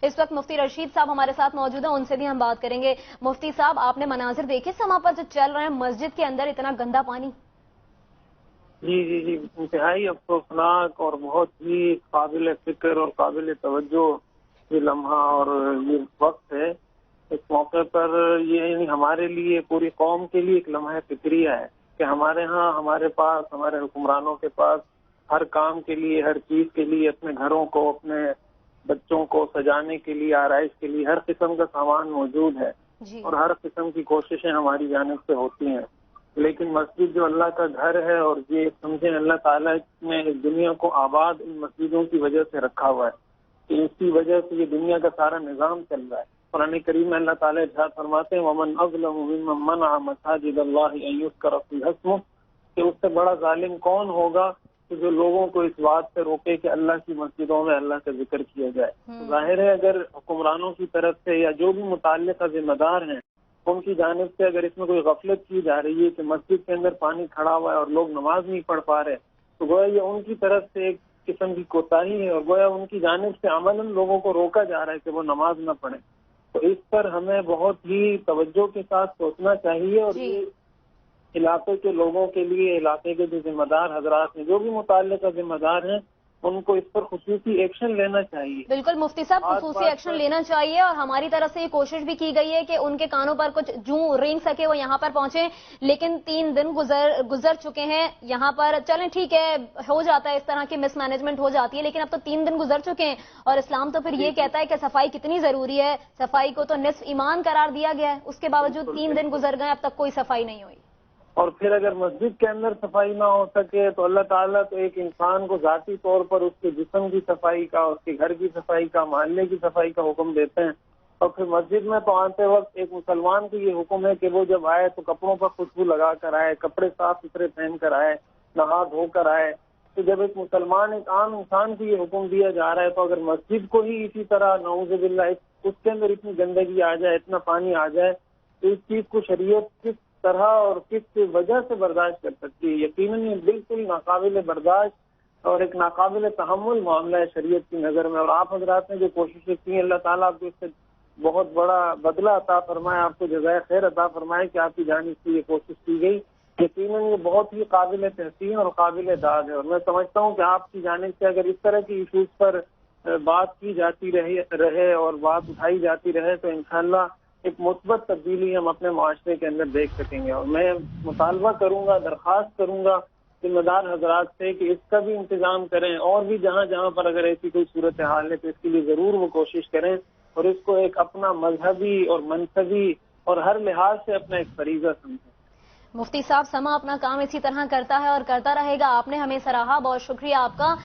इस वक्त मुफ्ती रशीद साहब हमारे साथ मौजूद हैं, उनसे भी हम बात करेंगे। मुफ्ती साहब, आपने मनाजिर देखे समा पर जो चल रहे हैं, मस्जिद के अंदर इतना गंदा पानी? जी जी जी, इंतहाई अफसोसनाक और बहुत ही काबिल फिक्र और काबिल तवज्जो ये लम्हा और ये वक्त है। इस मौके पर ये हमारे लिए, पूरी कौम के लिए एक लम्हा फिक्रिया है कि हमारे यहाँ, हमारे पास, हमारे हुक्मरानों के पास हर काम के लिए, हर चीज के लिए, अपने घरों को, अपने बच्चों को सजाने के लिए, आराइश के लिए हर किस्म का सामान मौजूद है और हर किस्म की कोशिशें हमारी जानिब से होती हैं। लेकिन मस्जिद जो अल्लाह का घर है, और ये समझें अल्लाह ताला ने इस दुनिया को आबाद इन मस्जिदों की वजह से रखा हुआ है कि इसकी वजह से ये दुनिया का सारा निजाम चल रहा है। कुरान करीम में अल्लाह ताला इरशाद फरमाते हैं, वमन अज़लमु मिम्मन मनअ मसाजिद अल्लाहि अन युज़करा फ़ीहा इस्मुहु, कि उससे बड़ा जालिम कौन होगा कि जो लोगों को इस बात से रोके कि अल्लाह की मस्जिदों में अल्लाह का जिक्र किया जाए। जाहिर है अगर हुक्मरानों की तरफ से या जो भी मुताल्लिक़ा जिम्मेदार हैं उनकी जानिब से अगर इसमें कोई गफलत की जा रही है कि मस्जिद के अंदर पानी खड़ा हुआ है और लोग नमाज नहीं पढ़ पा रहे, तो गोया ये उनकी तरफ से एक किस्म की कोताही है और गोया उनकी जानिब से अमलन लोगों को रोका जा रहा है कि वो नमाज न पढ़े। तो इस पर हमें बहुत ही तवज्जो के साथ सोचना चाहिए और ये इलाके के लोगों के लिए, इलाके के जो जिम्मेदार हजरात हैं, जो भी मुताल्लिक़ा जिम्मेदार हैं, उनको इस पर खुसूसी एक्शन लेना चाहिए। बिल्कुल मुफ्ती साहब, खुसूसी एक्शन लेना चाहिए और हमारी तरफ से ये कोशिश भी की गई है कि उनके कानों पर कुछ जूं रेंग सके वो यहाँ पर पहुंचे, लेकिन 3 दिन गुजर चुके हैं यहाँ पर। चलें ठीक है, हो जाता है, इस तरह की मिसमैनेजमेंट हो जाती है, लेकिन अब तो 3 दिन गुजर चुके हैं और इस्लाम तो फिर ये कहता है कि सफाई कितनी जरूरी है। सफाई को तो निस्फ ईमान करार दिया गया है, उसके बावजूद 3 दिन गुजर गए, अब तक कोई सफाई नहीं हुई। और फिर अगर मस्जिद के अंदर सफाई ना हो सके तो अल्लाह ताला तो एक इंसान को जाती तौर पर उसके जिस्म की सफाई का, उसके घर की सफाई का, मोहल्ले की सफाई का हुक्म देते हैं। और फिर मस्जिद में तो आते वक्त एक मुसलमान को ये हुक्म है कि वो जब आए तो कपड़ों पर खुशबू लगा कर आए, कपड़े साफ सुथरे पहन कर आए, नहा धोकर आए। तो जब एक मुसलमान, एक आम इंसान को ये हुक्म दिया जा रहा है, तो अगर मस्जिद को ही इसी तरह नऊज़ुबिल्लाह उसके अंदर इतनी गंदगी आ जाए, इतना पानी आ जाए, तो इस चीज को शरीयत किस तरह और किस वजह से बर्दाश्त कर सकती है? यकीनन ये बिल्कुल नाकाबिल बर्दाश्त और एक नाकाबिल तहम्मुल मामला है शरीयत की नज़र में। और आप हजरात ने जो कोशिशें की, अल्लाह ताला आपको इससे बहुत बड़ा बदला अता फरमाए, आपको जज़ाए खैर अता फरमाए कि आपकी जानिब से ये कोशिश की गई। यकीनन ये बहुत ही काबिल तहसीन और काबिल दाद है। और मैं समझता हूँ कि आपकी जानिब से अगर इस तरह की इशूज पर बात की जाती रहे और बात उठाई जाती रहे तो इंशाअल्लाह एक मुस्बत तब्दीली हम अपने माशरे के अंदर देख सकेंगे। और मैं मुतालबा करूंगा, दरख्वास्त करूंगा जिम्मेदार हजरात से कि इसका भी इंतजाम करें और भी जहाँ जहाँ पर अगर ऐसी कोई सूरत हाल है तो इसके लिए जरूर वो कोशिश करें और इसको एक अपना मजहबी और मनसबी और हर लिहाज से अपना एक फरीजा समझें। मुफ्ती साहब, समा अपना काम इसी तरह करता है और करता रहेगा। आपने हमें सराहा, बहुत शुक्रिया आपका।